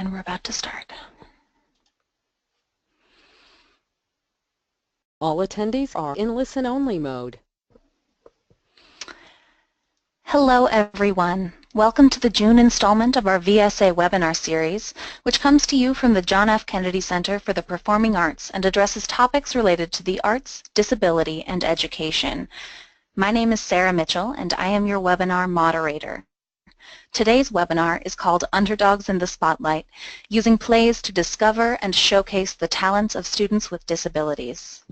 and we're about to start. All attendees are in listen-only mode. Hello, everyone. Welcome to the June installment of our VSA webinar series, which comes to you from the John F. Kennedy Center for the Performing Arts and addresses topics related to the arts, disability, and education. My name is Sarah Mitchell, and I am your webinar moderator. Today's webinar is called Underdogs in the Spotlight, using plays to discover and showcase the talents of students with disabilities.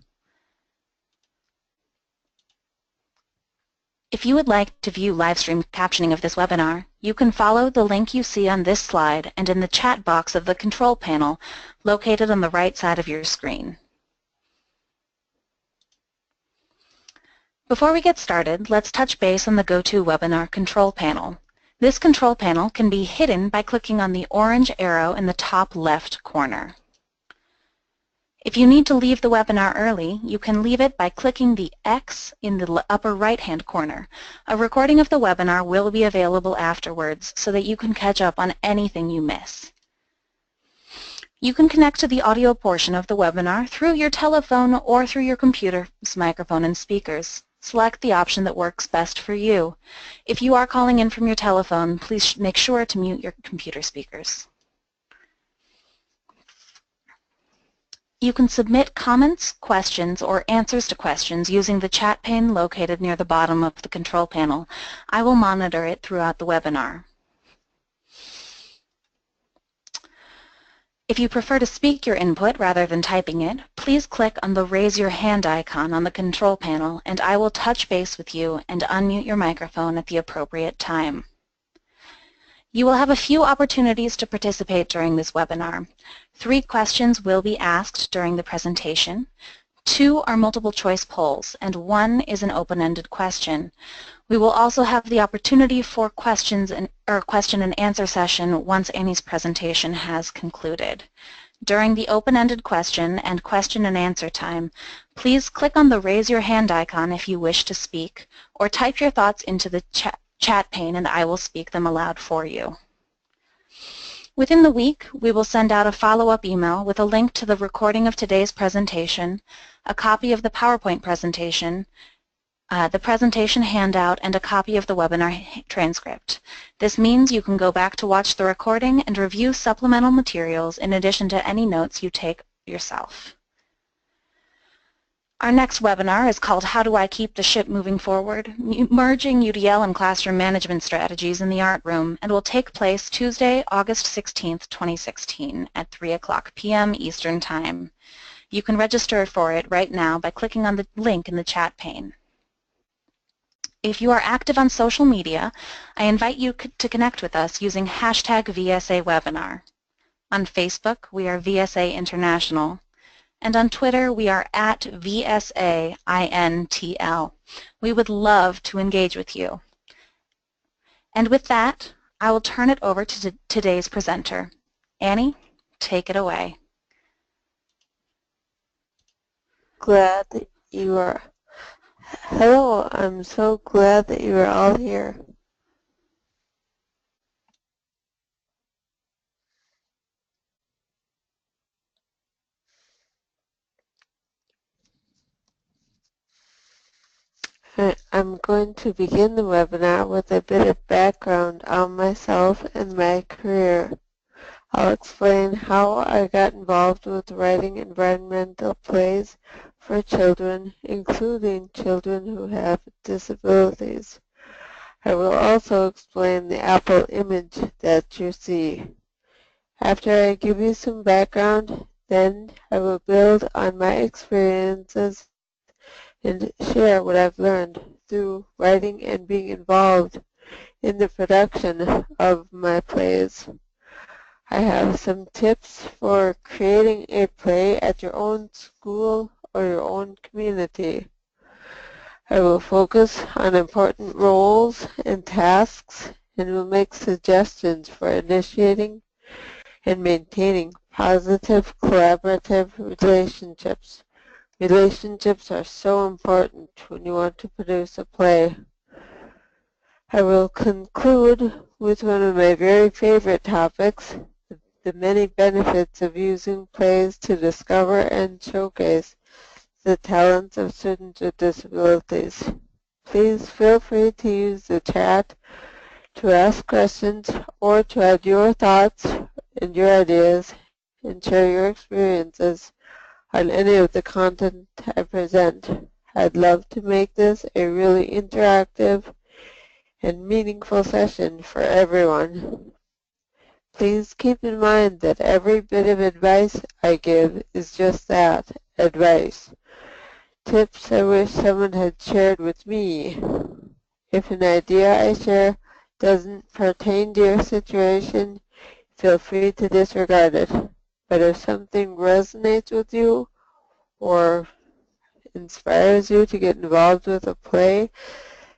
If you would like to view live stream captioning of this webinar, you can follow the link you see on this slide and in the chat box of the control panel located on the right side of your screen. Before we get started, let's touch base on the GoToWebinar control panel. This control panel can be hidden by clicking on the orange arrow in the top left corner. If you need to leave the webinar early, you can leave it by clicking the X in the upper right-hand corner. A recording of the webinar will be available afterwards so that you can catch up on anything you miss. You can connect to the audio portion of the webinar through your telephone or through your computer's microphone and speakers. Select the option that works best for you. If you are calling in from your telephone, please make sure to mute your computer speakers. You can submit comments, questions, or answers to questions using the chat pane located near the bottom of the control panel. I will monitor it throughout the webinar. If you prefer to speak your input rather than typing it, please click on the Raise Your Hand icon on the control panel and I will touch base with you and unmute your microphone at the appropriate time. You will have a few opportunities to participate during this webinar. 3 questions will be asked during the presentation. 2 are multiple choice polls, and 1 is an open-ended question. We will also have the opportunity for question and answer session once Annie's presentation has concluded. During the open-ended question and answer time, please click on the Raise Your Hand icon if you wish to speak, or type your thoughts into the chat pane and I will speak them aloud for you. Within the week, we will send out a follow-up email with a link to the recording of today's presentation, a copy of the PowerPoint presentation, the presentation handout, and a copy of the webinar transcript. This means you can go back to watch the recording and review supplemental materials in addition to any notes you take yourself. Our next webinar is called How Do I Keep the Ship Moving Forward? Merging UDL and Classroom Management Strategies in the Art Room, and will take place Tuesday, August 16th, 2016 at 3:00 p.m. Eastern Time. You can register for it right now by clicking on the link in the chat pane. If you are active on social media, I invite you to connect with us using #VSAWebinar. On Facebook, we are VSA International. And on Twitter, we are at VSAINTL. We would love to engage with you. And with that, I will turn it over to today's presenter. Annie, take it away. Glad that you are. Hello, I'm so glad that you are all here. I'm going to begin the webinar with a bit of background on myself and my career. I'll explain how I got involved with writing environmental plays for children, including children who have disabilities. I will also explain the Apple image that you see. After I give you some background, then I will build on my experiences and share what I've learned through writing and being involved in the production of my plays. I have some tips for creating a play at your own school or your own community. I will focus on important roles and tasks and will make suggestions for initiating and maintaining positive collaborative relationships. Relationships are so important when you want to produce a play. I will conclude with one of my very favorite topics, the many benefits of using plays to discover and showcase the talents of students with disabilities. Please feel free to use the chat to ask questions or to add your thoughts and your ideas and share your experiences on any of the content I present. I'd love to make this a really interactive and meaningful session for everyone. Please keep in mind that every bit of advice I give is just that, advice. Tips I wish someone had shared with me. If an idea I share doesn't pertain to your situation, feel free to disregard it. But if something resonates with you or inspires you to get involved with a play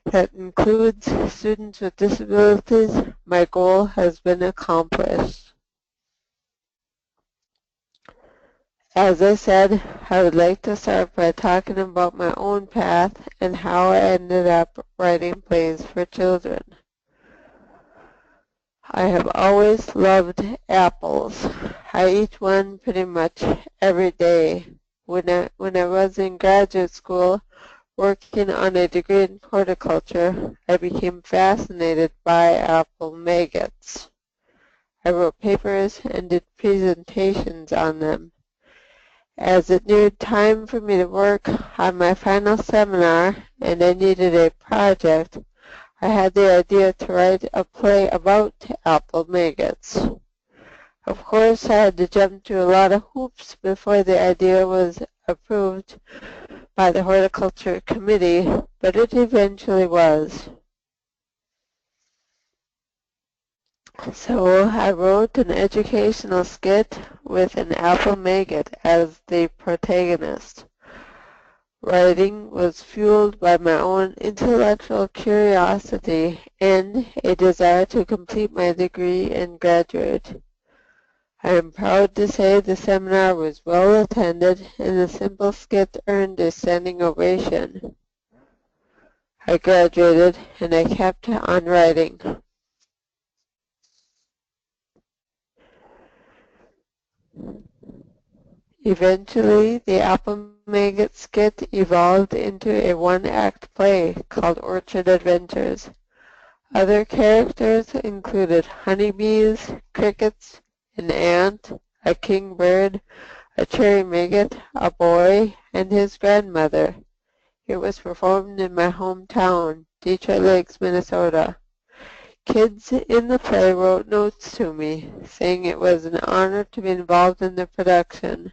that includes students with disabilities, my goal has been accomplished. As I said, I would like to start by talking about my own path and how I ended up writing plays for children. I have always loved apples. I eat one pretty much every day. When I was in graduate school working on a degree in horticulture, I became fascinated by apple maggots. I wrote papers and did presentations on them. As it neared time for me to work on my final seminar and I needed a project, I had the idea to write a play about apple maggots. Of course, I had to jump through a lot of hoops before the idea was approved by the horticulture committee, but it eventually was. So I wrote an educational skit with an apple maggot as the protagonist. Writing was fueled by my own intellectual curiosity and a desire to complete my degree and graduate. I am proud to say the seminar was well attended and the simple skit earned a standing ovation. I graduated and I kept on writing. Eventually, the Apple Maggot skit evolved into a one-act play called Orchard Adventures. Other characters included honeybees, crickets, an ant, a kingbird, a cherry maggot, a boy, and his grandmother. It was performed in my hometown, Detroit Lakes, Minnesota. Kids in the play wrote notes to me, saying it was an honor to be involved in the production.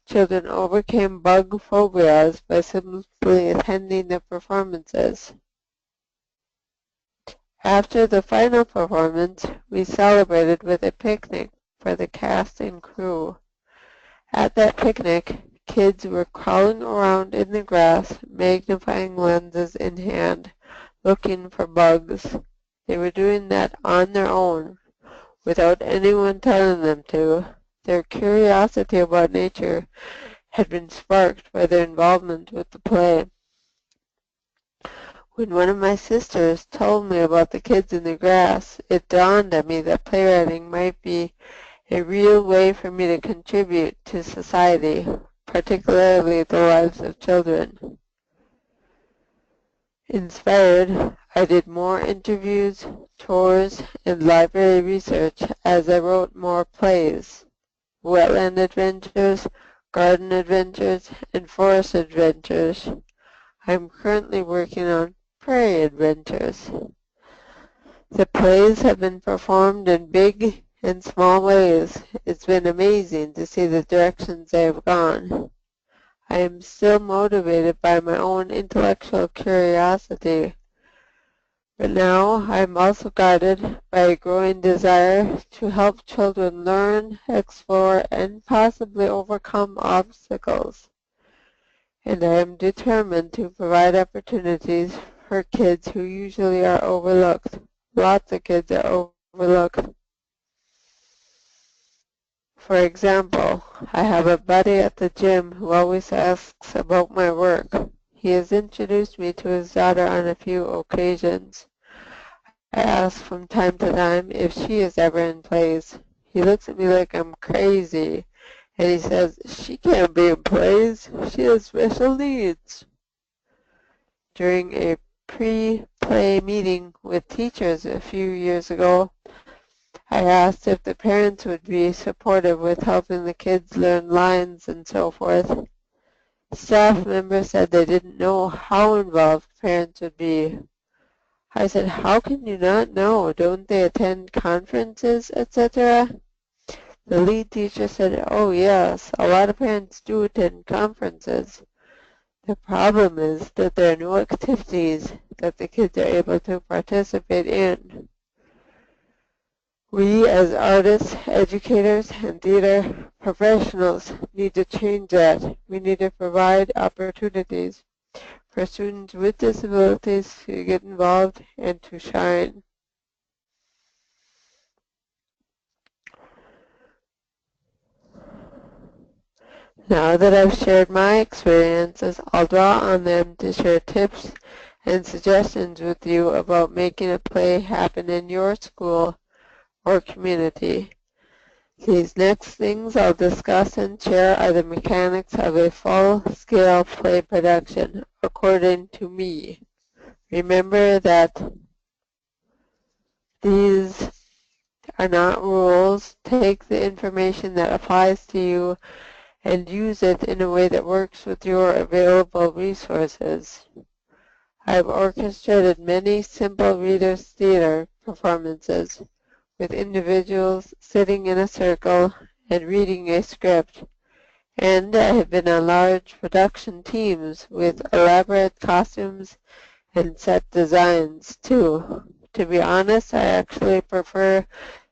Children overcame bug phobias by simply attending the performances. After the final performance, we celebrated with a picnic for the cast and crew. At that picnic, kids were crawling around in the grass, magnifying lenses in hand, looking for bugs. They were doing that on their own, without anyone telling them to. Their curiosity about nature had been sparked by their involvement with the play. When one of my sisters told me about the kids in the grass, it dawned on me that playwriting might be a real way for me to contribute to society, particularly the lives of children. Inspired, I did more interviews, tours, and library research as I wrote more plays. Wetland Adventures, Garden Adventures, and Forest Adventures. I'm currently working on Prairie Adventures. The plays have been performed in big and small ways. It's been amazing to see the directions they have gone. I am still motivated by my own intellectual curiosity, but now I am also guided by a growing desire to help children learn, explore, and possibly overcome obstacles. And I am determined to provide opportunities for kids who usually are overlooked. Lots of kids are overlooked. For example, I have a buddy at the gym who always asks about my work. He has introduced me to his daughter on a few occasions. I ask from time to time if she is ever in plays. He looks at me like I'm crazy, and he says, "She can't be in plays. She has special needs." During a pre-play meeting with teachers a few years ago, I asked if the parents would be supportive with helping the kids learn lines and so forth. Staff members said they didn't know how involved parents would be. I said, "How can you not know? Don't they attend conferences, etc.?" The lead teacher said, "Oh yes, a lot of parents do attend conferences. The problem is that there are no activities that the kids are able to participate in." We as artists, educators, and theater professionals need to change that. We need to provide opportunities for students with disabilities to get involved and to shine. Now that I've shared my experiences, I'll draw on them to share tips and suggestions with you about making a play happen in your school or community. These next things I'll discuss and share are the mechanics of a full-scale play production, according to me. Remember that these are not rules. Take the information that applies to you and use it in a way that works with your available resources. I've orchestrated many simple Reader's Theater performances with individuals sitting in a circle and reading a script, and I have been on large production teams with elaborate costumes and set designs too. To be honest, I actually prefer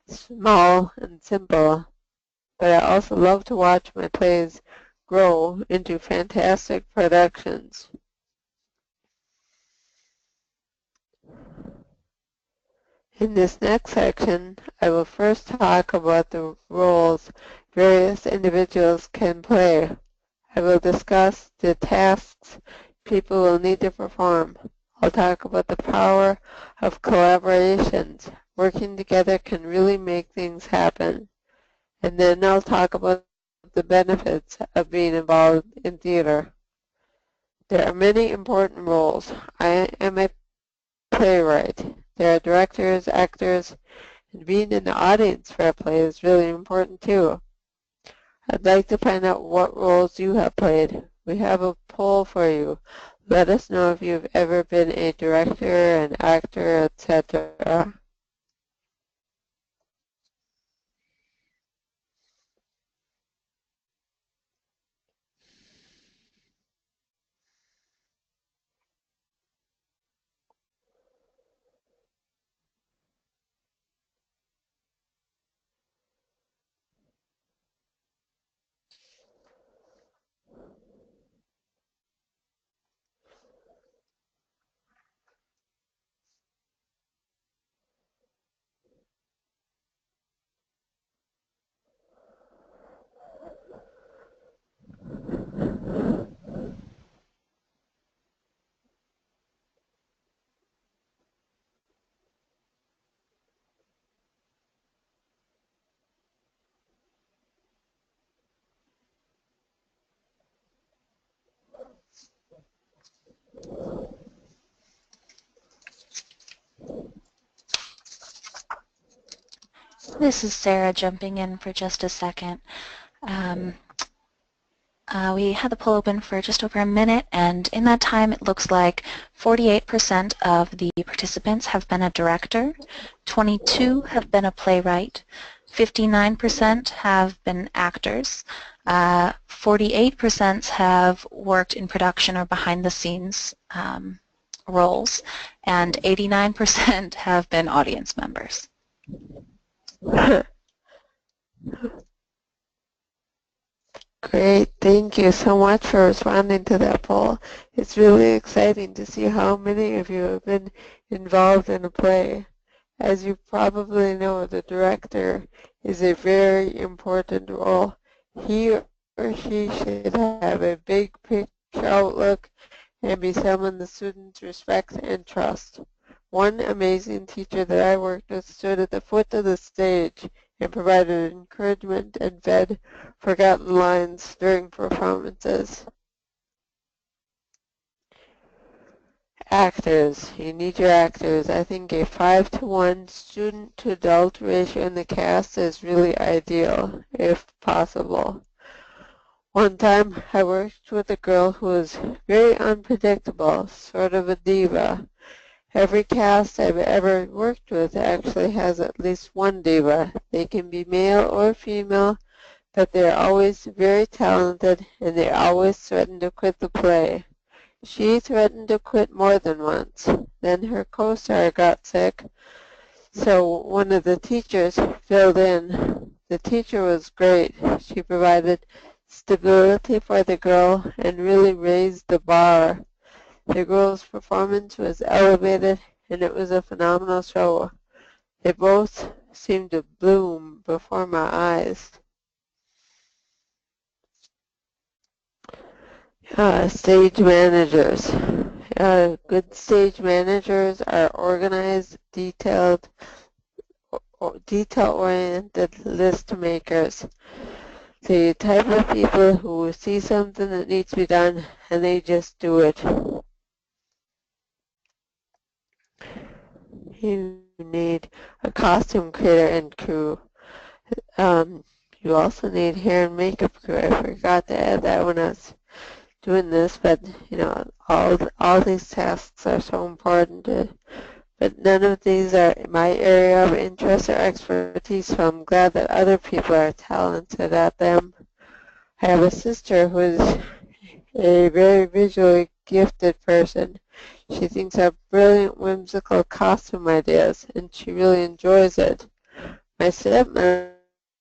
small and simple, but I also love to watch my plays grow into fantastic productions. In this next section, I will first talk about the roles various individuals can play. I will discuss the tasks people will need to perform. I'll talk about the power of collaborations. Working together can really make things happen. And then I'll talk about the benefits of being involved in theater. There are many important roles. I am a playwright. There are directors, actors, and being in the audience for a play is really important too. I'd like to find out what roles you have played. We have a poll for you. Let us know if you've ever been a director, an actor, etc. This is Sarah jumping in for just a second. We had the poll open for just over a minute, and in that time it looks like 48% of the participants have been a director, 22 have been a playwright, 59% have been actors, 48% have worked in production or behind-the-scenes roles, and 89% have been audience members. Great, thank you so much for responding to that poll. It's really exciting to see how many of you have been involved in a play. As you probably know, the director is a very important role. He or she should have a big picture outlook and be someone the students respect and trust. One amazing teacher that I worked with stood at the foot of the stage and provided encouragement and fed forgotten lines during performances. Actors. You need your actors. I think a 5-to-1 student-to-adult ratio in the cast is really ideal, if possible. One time I worked with a girl who was very unpredictable, sort of a diva. Every cast I've ever worked with actually has at least one diva. They can be male or female, but they're always very talented and they always threaten to quit the play. She threatened to quit more than once. Then her co-star got sick, so one of the teachers filled in. The teacher was great. She provided stability for the girl and really raised the bar. The girl's performance was elevated and it was a phenomenal show. They both seemed to bloom before my eyes. Stage managers. Good stage managers are organized, detail-oriented list makers. The type of people who see something that needs to be done and they just do it. You need a costume creator and crew. You also need hair and makeup crew. I forgot to add that when I was doing this, but all these tasks are so important. But none of these are my area of interest or expertise, so I'm glad that other people are talented at them. I have a sister who is a very visually gifted person. She thinks of brilliant, whimsical costume ideas, and she really enjoys it. My stepmother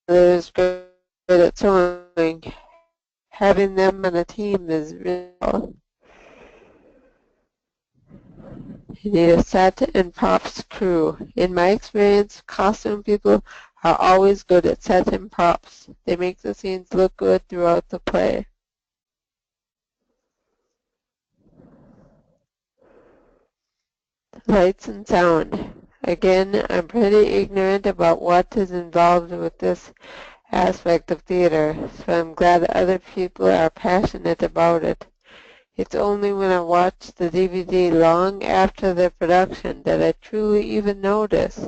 is great at sewing. Having them on a team is really cool. You need a set and props crew. In my experience, costume people are always good at set and props. They make the scenes look good throughout the play. Lights and sound. Again, I'm pretty ignorant about what is involved with this aspect of theater, so I'm glad that other people are passionate about it. It's only when I watch the DVD long after the production that I truly even notice.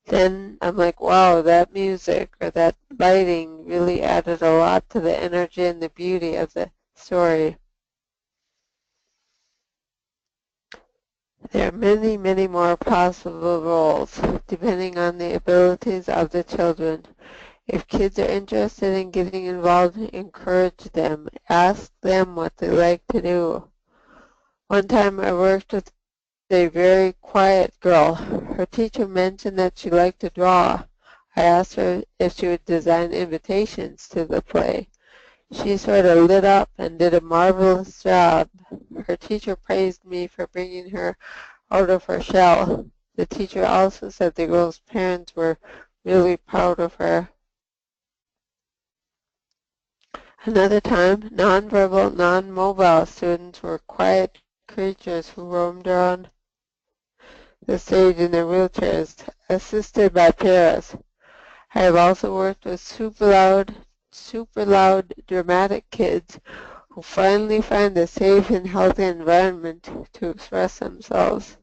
Then I'm like, wow, that music or that lighting really added a lot to the energy and the beauty of the story. There are many, many more possible roles, depending on the abilities of the children. If kids are interested in getting involved, encourage them. Ask them what they like to do. One time I worked with a very quiet girl. Her teacher mentioned that she liked to draw. I asked her if she would design invitations to the play. She sort of lit up and did a marvelous job. Her teacher praised me for bringing her out of her shell. The teacher also said the girl's parents were really proud of her. Another time, nonverbal, non-mobile students were quiet creatures who roamed around the stage in their wheelchairs, assisted by paras. I have also worked with super loud, dramatic kids who finally find a safe and healthy environment to express themselves.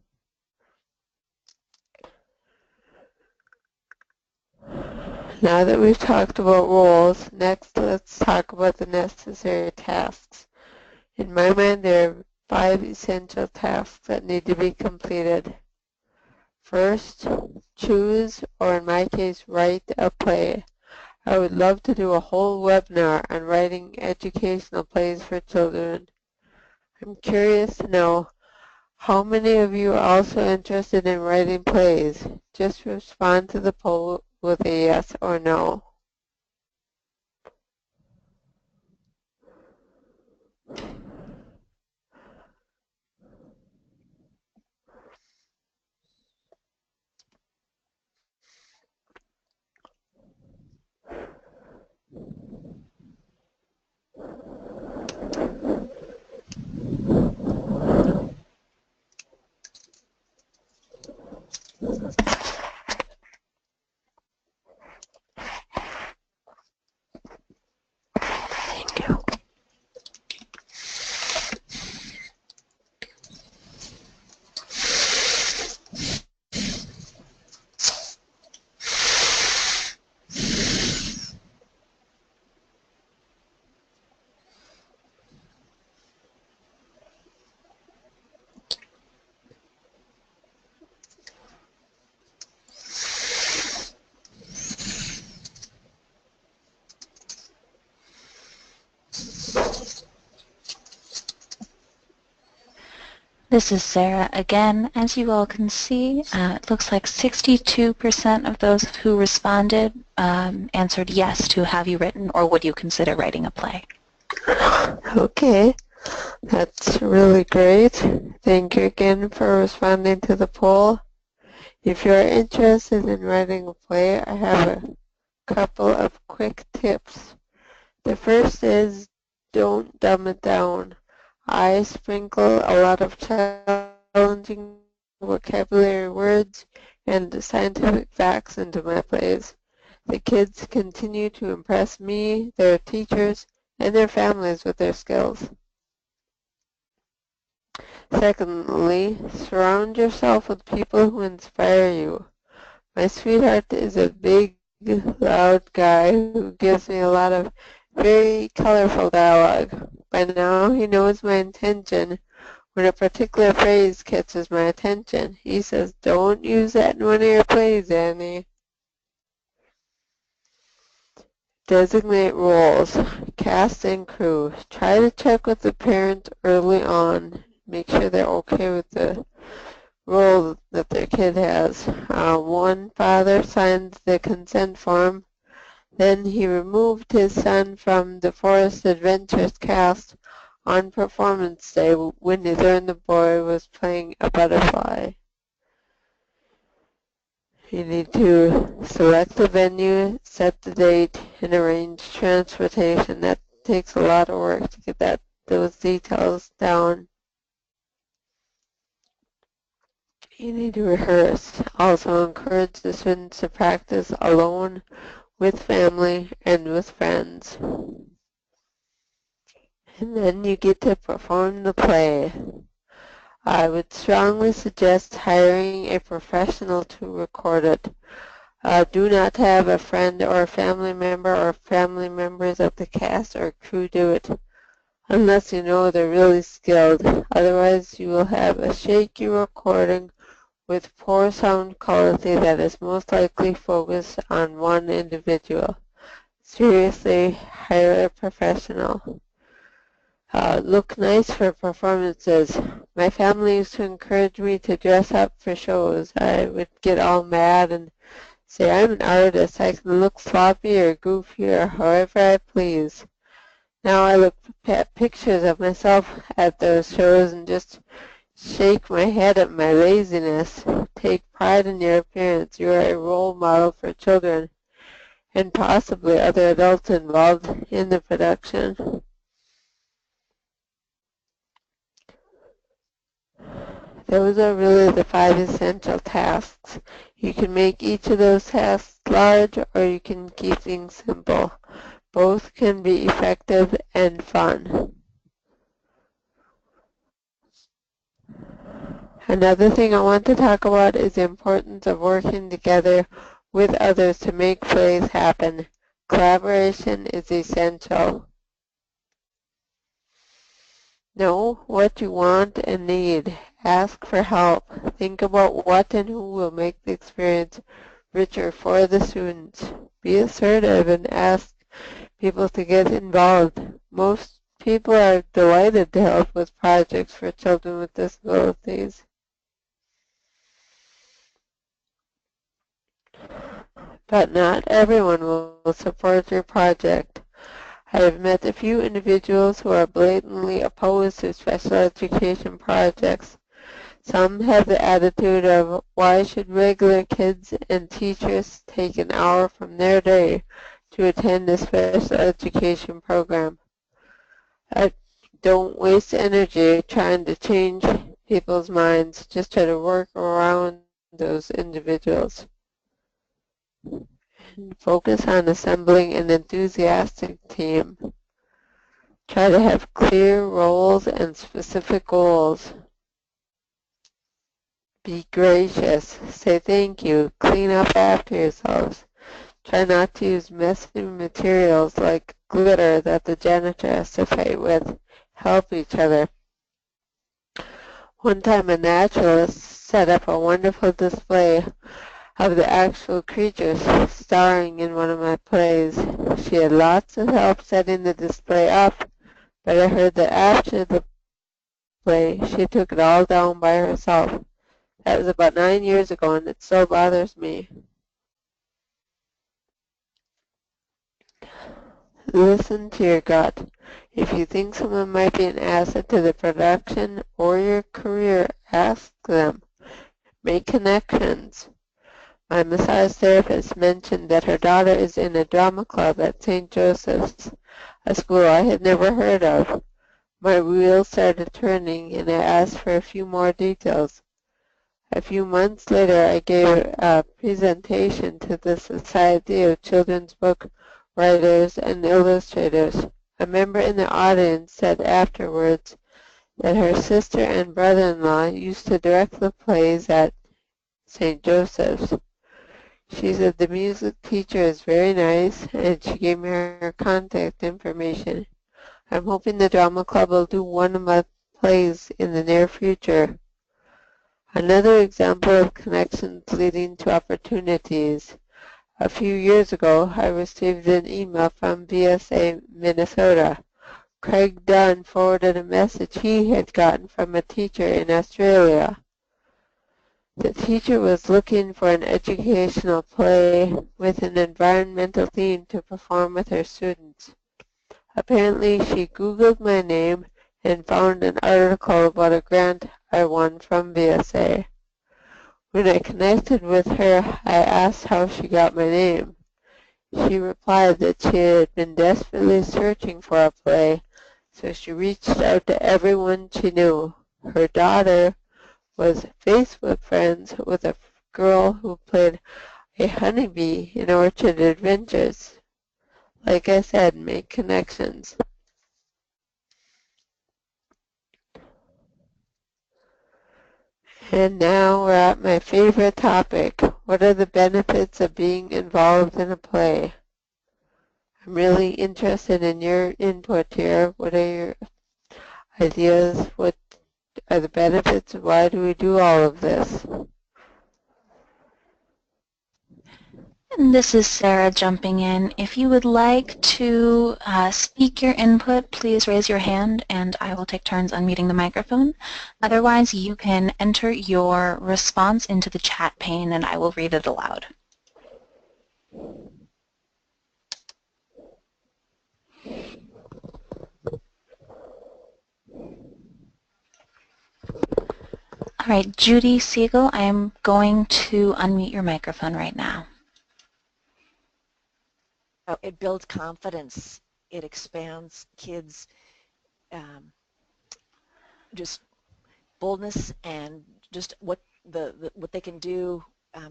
Now that we've talked about roles, next let's talk about the necessary tasks. In my mind, there are 5 essential tasks that need to be completed. First, choose, or in my case, write a play. I would love to do a whole webinar on writing educational plays for children. I'm curious to know how many of you are also interested in writing plays. Just respond to the poll with a yes or no. This is Sarah again. As you all can see, it looks like 62% of those who responded answered yes to have you written or would you consider writing a play. Okay, that's really great. Thank you again for responding to the poll. If you're interested in writing a play, I have a couple of quick tips. The first is don't dumb it down. I sprinkle a lot of challenging vocabulary words and scientific facts into my plays. The kids continue to impress me, their teachers, and their families with their skills. Secondly, surround yourself with people who inspire you. My sweetheart is a big, loud guy who gives me a lot of very colorful dialogue. By now he knows my intention when a particular phrase catches my attention. He says, "Don't use that in one of your plays, Annie." Designate roles, cast and crew. Try to check with the parent early on. Make sure they're okay with the role that their kid has. One father signed the consent form. Then he removed his son from the Forest Adventures cast on performance day when he learned the boy was playing a butterfly. You need to select the venue, set the date, and arrange transportation. That takes a lot of work to get those details down. You need to rehearse. Also encourage the students to practice alone, with family, and with friends. And then you get to perform the play. I would strongly suggest hiring a professional to record it. Do not have a friend or a family member or family members of the cast or crew do it, unless you know they're really skilled. Otherwise, you will have a shaky recording with poor sound quality that is most likely focused on one individual. Seriously, hire a professional. Look nice for performances. My family used to encourage me to dress up for shows. I would get all mad and say, "I'm an artist. I can look sloppy or goofy or however I please." Now I look at pictures of myself at those shows and just shake my head at my laziness. Take pride in your appearance. You are a role model for children and possibly other adults involved in the production. Those are really the 5 essential tasks. You can make each of those tasks large or you can keep things simple. Both can be effective and fun. Another thing I want to talk about is the importance of working together with others to make plays happen. Collaboration is essential. Know what you want and need. Ask for help. Think about what and who will make the experience richer for the students. Be assertive and ask people to get involved. Most people are delighted to help with projects for children with disabilities. But not everyone will support your project. I have met a few individuals who are blatantly opposed to special education projects. Some have the attitude of, why should regular kids and teachers take an hour from their day to attend a special education program? Don't waste energy trying to change people's minds. Just try to work around those individuals. Focus on assembling an enthusiastic team. Try to have clear roles and specific goals. Be gracious. Say thank you. Clean up after yourselves. Try not to use messy materials like glitter that the janitor has to fight with. Help each other. One time a naturalist set up a wonderful display of the actual creatures starring in one of my plays. She had lots of help setting the display up, but I heard that after the play, she took it all down by herself. That was about 9 years ago, and it still bothers me. Listen to your gut. If you think someone might be an asset to the production or your career, ask them. Make connections. My massage therapist mentioned that her daughter is in a drama club at St. Joseph's, a school I had never heard of. My wheels started turning, and I asked for a few more details. A few months later, I gave a presentation to the Society of Children's Book Writers and Illustrators. A member in the audience said afterwards that her sister and brother-in-law used to direct the plays at St. Joseph's. She said the music teacher is very nice, and she gave me her contact information. I'm hoping the drama club will do one of my plays in the near future. Another example of connections leading to opportunities. A few years ago, I received an email from VSA Minnesota. Craig Dunn forwarded a message he had gotten from a teacher in Australia. The teacher was looking for an educational play with an environmental theme to perform with her students. Apparently, she Googled my name and found an article about a grant I won from VSA. When I connected with her, I asked how she got my name. She replied that she had been desperately searching for a play, so she reached out to everyone she knew. Her daughter was Facebook friends with a girl who played a honeybee in Orchard Adventures. Like I said, make connections. And now we're at my favorite topic. What are the benefits of being involved in a play? I'm really interested in your input here. What are your ideas? What are the benefits? Why do we do all of this? And this is Sarah jumping in. If you would like to speak your input, please raise your hand and I will take turns unmuting the microphone. Otherwise, you can enter your response into the chat pane and I will read it aloud. All right, Judy Siegel, I am going to unmute your microphone right now. It builds confidence. It expands kids' just boldness, and just what what they can do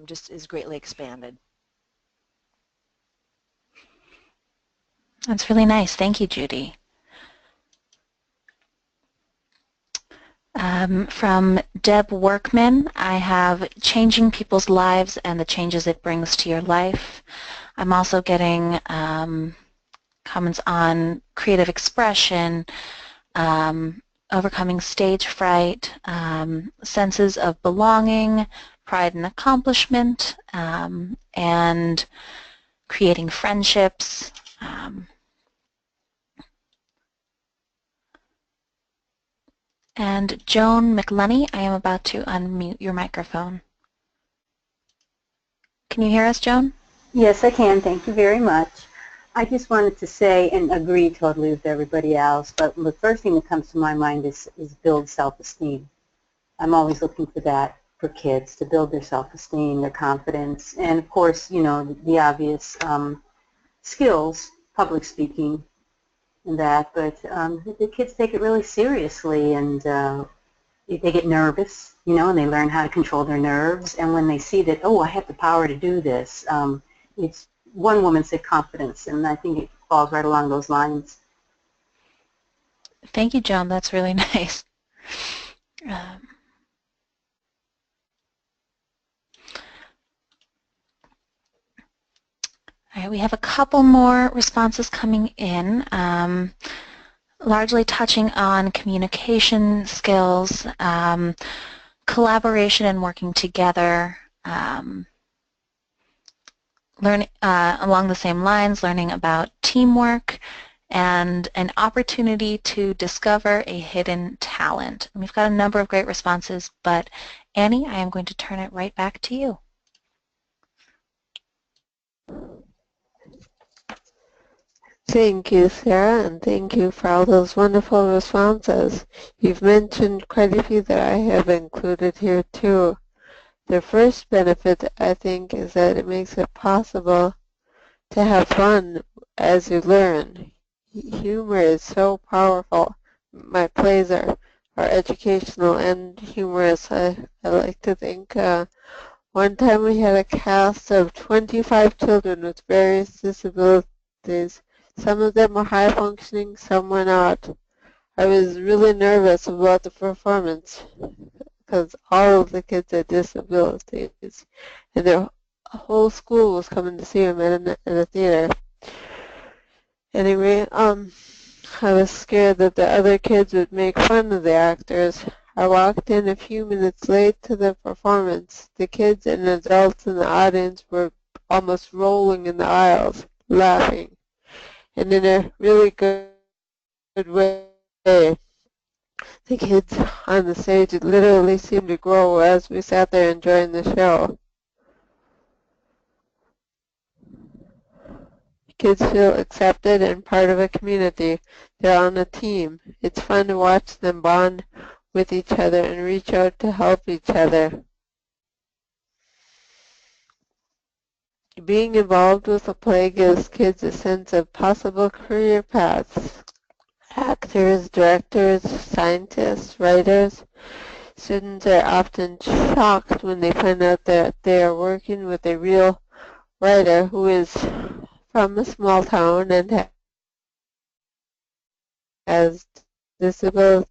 just is greatly expanded. That's really nice. Thank you, Judy. From Deb Workman, I have changing people's lives and the changes it brings to your life. I'm also getting comments on creative expression, overcoming stage fright, senses of belonging, pride and accomplishment, and creating friendships. And Joan McLunny, I am about to unmute your microphone. Can you hear us, Joan? Yes, I can. Thank you very much. I just wanted to say and agree totally with everybody else, but the first thing that comes to my mind is build self-esteem. I'm always looking for that for kids, to build their self-esteem, their confidence, and of course, you know, the obvious skills, public speaking, and that, but the kids take it really seriously, and they get nervous, you know, and they learn how to control their nerves, and when they see that, oh, I have the power to do this, it's, one woman said confidence, and I think it falls right along those lines. Thank you, Joan. That's really nice. All right, we have a couple more responses coming in, largely touching on communication skills, collaboration and working together, learning along the same lines, learning about teamwork and an opportunity to discover a hidden talent. And we've got a number of great responses, but Annie, I am going to turn it right back to you. Thank you, Sarah, and thank you for all those wonderful responses. You've mentioned quite a few that I have included here too. The first benefit, I think, is that it makes it possible to have fun as you learn. Humor is so powerful. My plays are educational and humorous, I like to think. One time we had a cast of 25 children with various disabilities. Some of them were high functioning, some were not. I was really nervous about the performance because all of the kids had disabilities, and their whole school was coming to see them in a theater. Anyway, I was scared that the other kids would make fun of the actors. I walked in a few minutes late to the performance. The kids and adults in the audience were almost rolling in the aisles, laughing, and in a really good way. The kids on the stage literally seemed to grow as we sat there enjoying the show. Kids feel accepted and part of a community. They're on a team. It's fun to watch them bond with each other and reach out to help each other. Being involved with a play gives kids a sense of possible career paths. Actors, directors, scientists, writers. Students are often shocked when they find out that they are working with a real writer who is from a small town and has disabilities.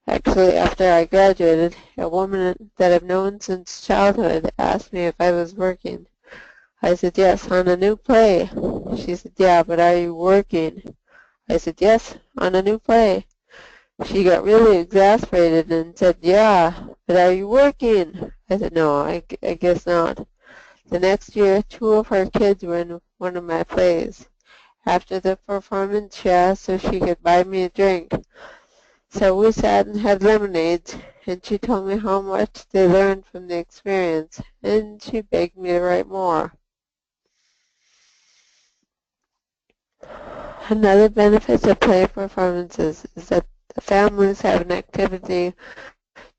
Actually, after I graduated, a woman that I've known since childhood asked me if I was working. I said, yes, on a new play. She said, yeah, but are you working? I said, yes, on a new play. She got really exasperated and said, yeah, but are you working? I said, no, I guess not. The next year, 2 of her kids were in one of my plays. After the performance, she asked if she could buy me a drink. So we sat and had lemonades, and she told me how much they learned from the experience, and she begged me to write more. Another benefit of play performances is that the families have an activity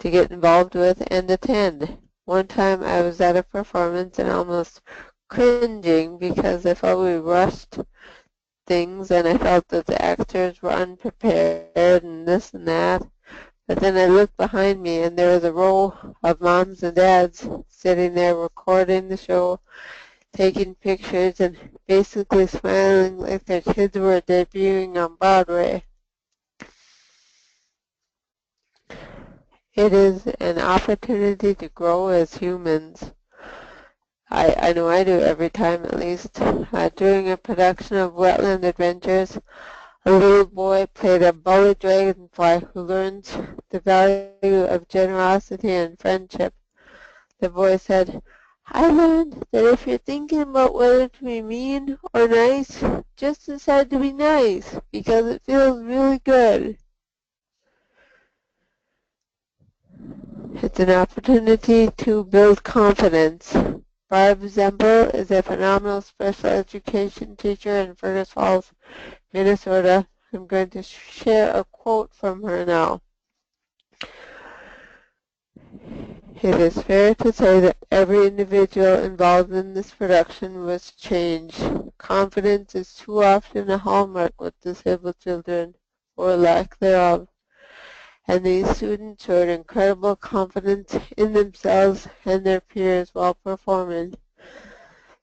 to get involved with and attend. One time I was at a performance and almost cringing because I felt we rushed things and I felt that the actors were unprepared and this and that. But then I looked behind me and there was a row of moms and dads sitting there recording the show, taking pictures, and basically smiling like their kids were debuting on Broadway. It is an opportunity to grow as humans. I know I do every time at least. During a production of Wetland Adventures, a little boy played a bully dragonfly who learns the value of generosity and friendship. The boy said, I learned that if you're thinking about whether to be mean or nice, just decide to be nice because it feels really good. It's an opportunity to build confidence. Barb Zempel is a phenomenal special education teacher in Fergus Falls, Minnesota. I'm going to share a quote from her now. It is fair to say that every individual involved in this production was changed. Confidence is too often a hallmark with disabled children, or lack thereof. And these students showed incredible confidence in themselves and their peers while performing.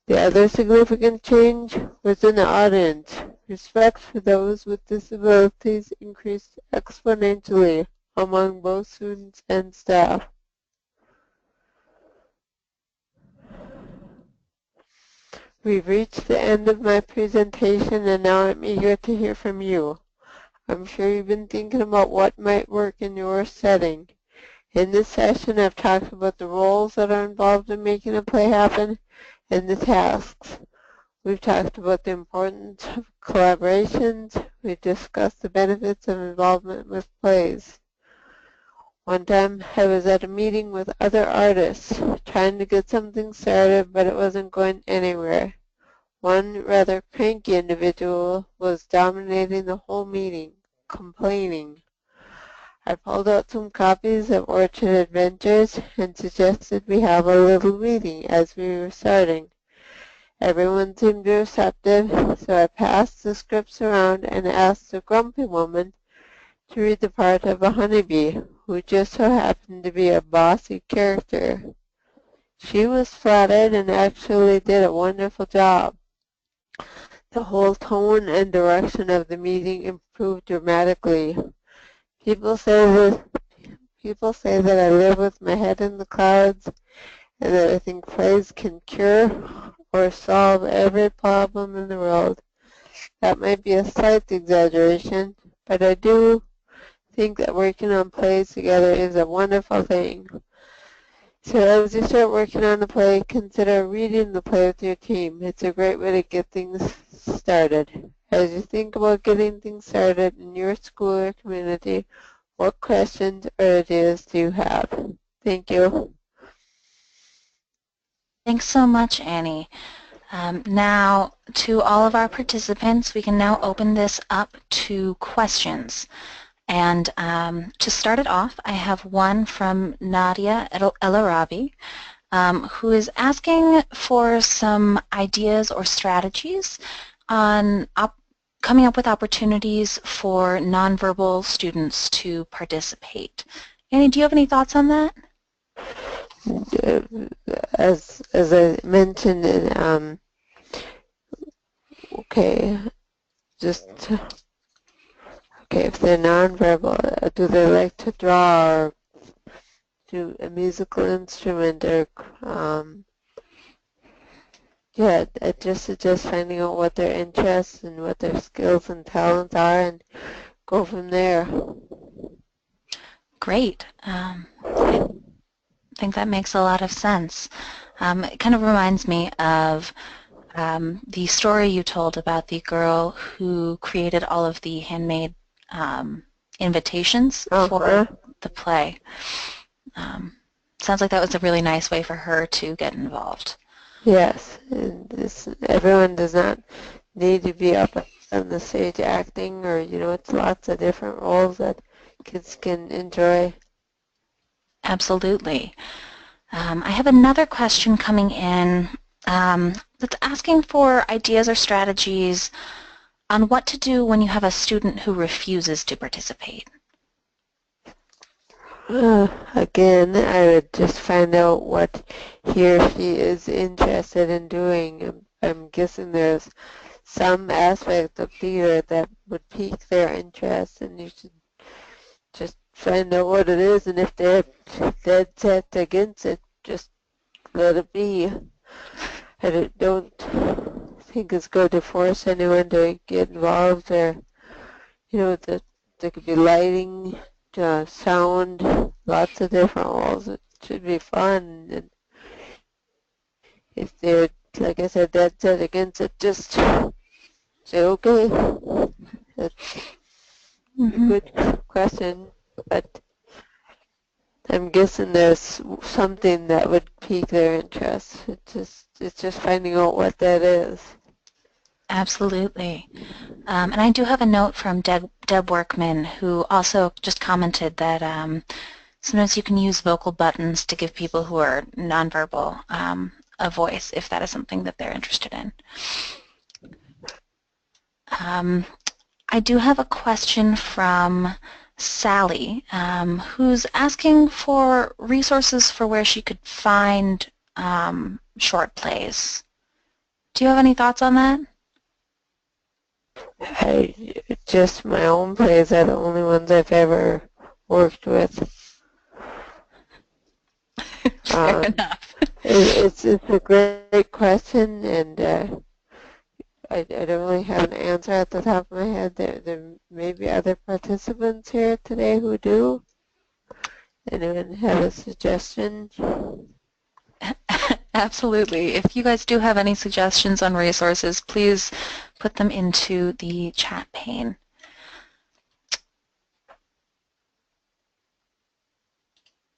The other significant change was in the audience. Respect for those with disabilities increased exponentially among both students and staff. We've reached the end of my presentation and now I'm eager to hear from you. I'm sure you've been thinking about what might work in your setting. In this session, I've talked about the roles that are involved in making a play happen and the tasks. We've talked about the importance of collaborations. We've discussed the benefits of involvement with plays. One time I was at a meeting with other artists, trying to get something started, but it wasn't going anywhere. One rather cranky individual was dominating the whole meeting, complaining. I pulled out some copies of Orchard Adventures and suggested we have a little meeting as we were starting. Everyone seemed receptive, so I passed the scripts around and asked the grumpy woman to read the part of a honeybee, who just so happened to be a bossy character. She was flattered and actually did a wonderful job. The whole tone and direction of the meeting improved dramatically. People say that People say that I live with my head in the clouds and that I think plays can cure or solve every problem in the world. That might be a slight exaggeration, but I do think that working on plays together is a wonderful thing. So as you start working on the play, consider reading the play with your team. It's a great way to get things started. As you think about getting things started in your school or community, what questions or ideas do you have? Thank you. Thanks so much, Annie. Now, to all of our participants, we can now open this up to questions. And to start it off, I have one from Nadia El Arabi, who is asking for some ideas or strategies on coming up with opportunities for nonverbal students to participate. Annie, do you have any thoughts on that? As I mentioned in okay, if they're nonverbal, do they like to draw or do a musical instrument or yeah, just finding out what their interests and what their skills and talents are and go from there. Great. I think that makes a lot of sense. It kind of reminds me of the story you told about the girl who created all of the handmade invitations for the play. Sounds like that was a really nice way for her to get involved. Yes, and everyone does not need to be up on the stage acting, or it's lots of different roles that kids can enjoy. Absolutely. I have another question coming in that's asking for ideas or strategies on what to do when you have a student who refuses to participate. Again, I would just find out what he or she is interested in doing. I'm guessing there's some aspect of theater that would pique their interest, and you should just find out what it is, and if they're dead set against it, just let it be. I don't think it's good to force anyone to get involved, or there could be lighting, sound, lots of different roles. It should be fun, and if they're, like I said, dead set against it, just say okay. That's a good question, but I'm guessing there's something that would pique their interest. It's just finding out what that is. Absolutely. And I do have a note from Deb Workman, who also just commented that sometimes you can use vocal buttons to give people who are nonverbal a voice if that is something that they're interested in. I do have a question from Sally, who's asking for resources for where she could find short plays. Do you have any thoughts on that? Just my own plays are the only ones I've ever worked with. Fair enough. It's a great question, and I don't really have an answer at the top of my head. There may be other participants here today who do. Anyone have a suggestion? Absolutely. If you guys do have any suggestions on resources, please put them into the chat pane.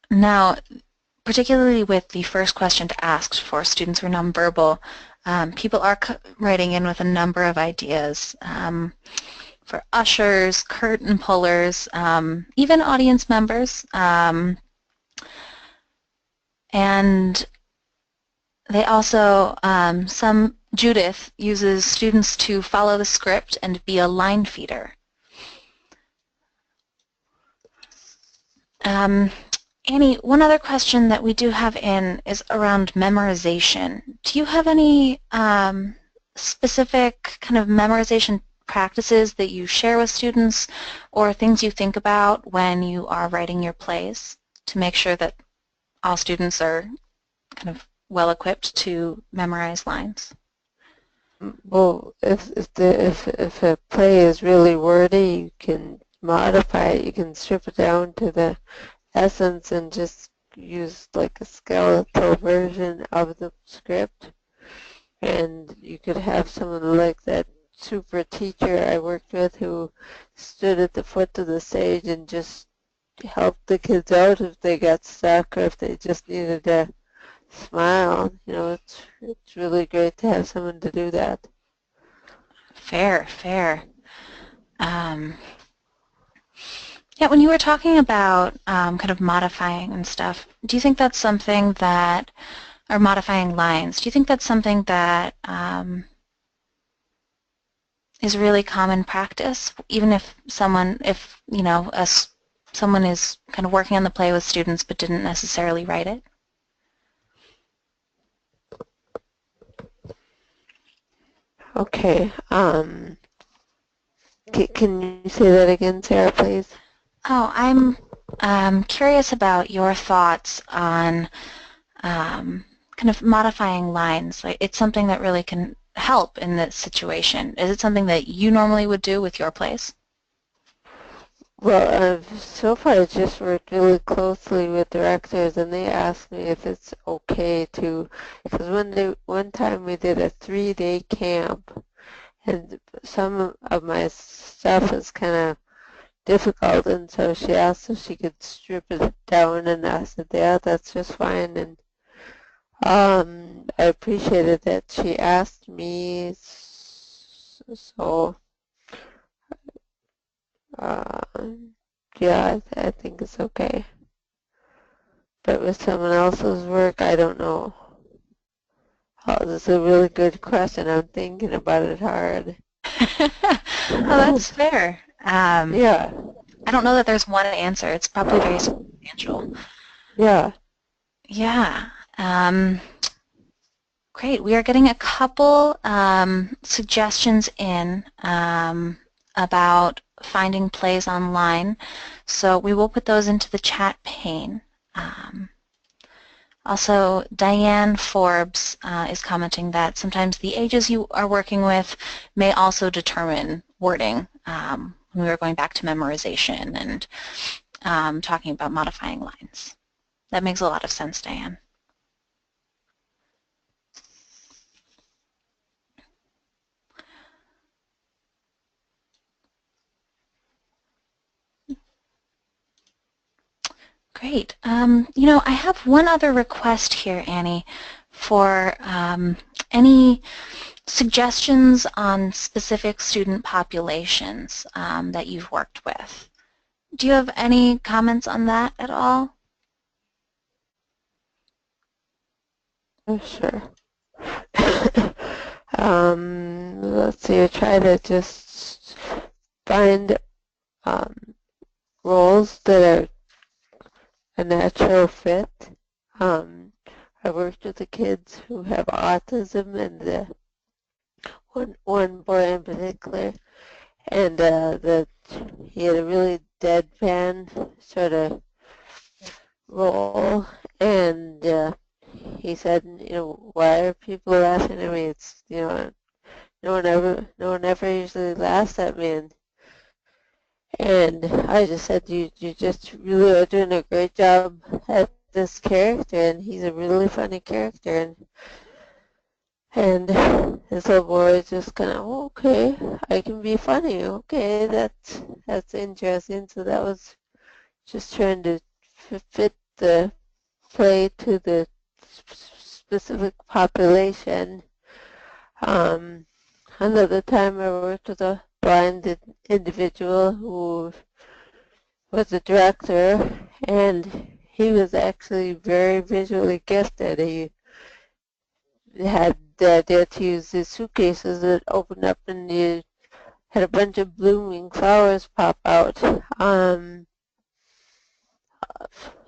Now, particularly with the first question to ask for students who are nonverbal, people are writing in with a number of ideas for ushers, curtain pullers, even audience members, and they also, Judith uses students to follow the script and be a line feeder. Annie, one other question that we do have in is around memorization. Do you have any specific kind of memorization practices that you share with students or things you think about when you are writing your plays to make sure that all students are kind of well equipped to memorize lines? Well, if a play is really wordy, you can modify it. You can strip it down to the essence and just use like a skeletal version of the script. And you could have someone like that super teacher I worked with who stood at the foot of the stage and just helped the kids out if they got stuck or if they just needed to smile. You know, it's really great to have someone to do that. Fair, fair. Yeah, when you were talking about kind of modifying and stuff, do you think that's something that, or modifying lines, do you think that's something that is really common practice, even if someone, someone is kind of working on the play with students but didn't necessarily write it? Okay. Can you say that again, Sarah, please? Oh, I'm curious about your thoughts on kind of modifying lines. Like, it's something that really can help in this situation. Is it something that you normally would do with your plays? Well, so far I just worked really closely with directors, and they asked me if it's okay to, because one time we did a 3-day camp, and some of my stuff is kind of difficult, and so she asked if she could strip it down, and I said, yeah, that's just fine, and I appreciated that she asked me, so yeah, I think it's okay. But with someone else's work, I don't know. Oh, this is a really good question. I'm thinking about it hard. Oh, that's fair. Yeah, I don't know that there's one answer. It's probably very substantial. yeah. Yeah. Great. We are getting a couple suggestions in about finding plays online, so we will put those into the chat pane. Also, Diane Forbes is commenting that sometimes the ages you are working with may also determine wording when we were going back to memorization and talking about modifying lines. That makes a lot of sense, Diane. Great. I have one other request here, Annie, for any suggestions on specific student populations that you've worked with. Do you have any comments on that at all? Oh, sure. Let's see. I try to just find roles that are a natural fit. I worked with the kids who have autism, and one boy in particular, and he had a really deadpan sort of role, and he said, why are people laughing at me? It's, no one ever usually laughs at me, and I just said, you just really are doing a great job at this character, and he's a really funny character, and this little boy is just kind of, oh, okay, I can be funny. Okay, that's interesting. So that was just trying to fit the play to the specific population. Another time I worked with a blind individual who was a director, and he was actually very visually gifted. He had the idea to use these suitcases that opened up and you had a bunch of blooming flowers pop out.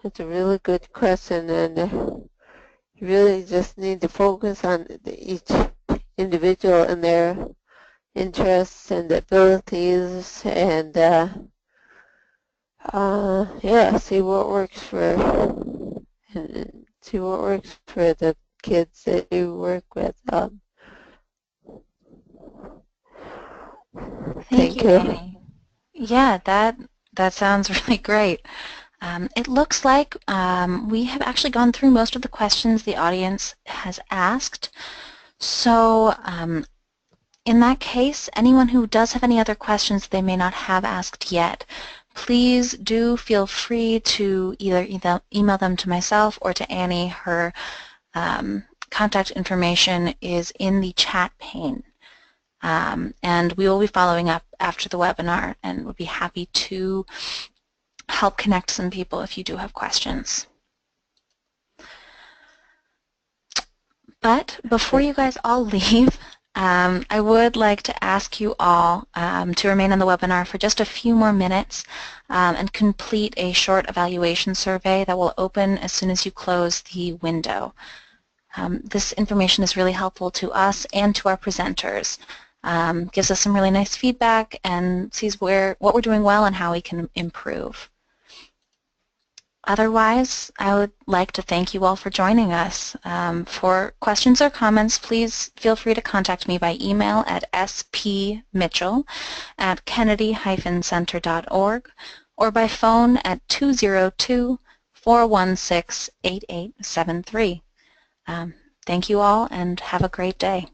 It's a really good question, and you really just need to focus on each individual and their interests and abilities, and yeah, see what works for the kids that you work with. Thank Thank you, you. Annie. Yeah, that sounds really great. It looks like we have actually gone through most of the questions the audience has asked. So in that case, anyone who does have any other questions they may not have asked yet, please do feel free to either email them to myself or to Annie. Her contact information is in the chat pane. And we will be following up after the webinar and would be happy to help connect some people if you do have questions. But before you guys all leave, I would like to ask you all to remain on the webinar for just a few more minutes and complete a short evaluation survey that will open as soon as you close the window. This information is really helpful to us and to our presenters. Gives us some really nice feedback and sees what we're doing well and how we can improve. Otherwise, I would like to thank you all for joining us. For questions or comments, please feel free to contact me by email at spmitchell@kennedy-center.org or by phone at 202-416-8873. Thank you all and have a great day.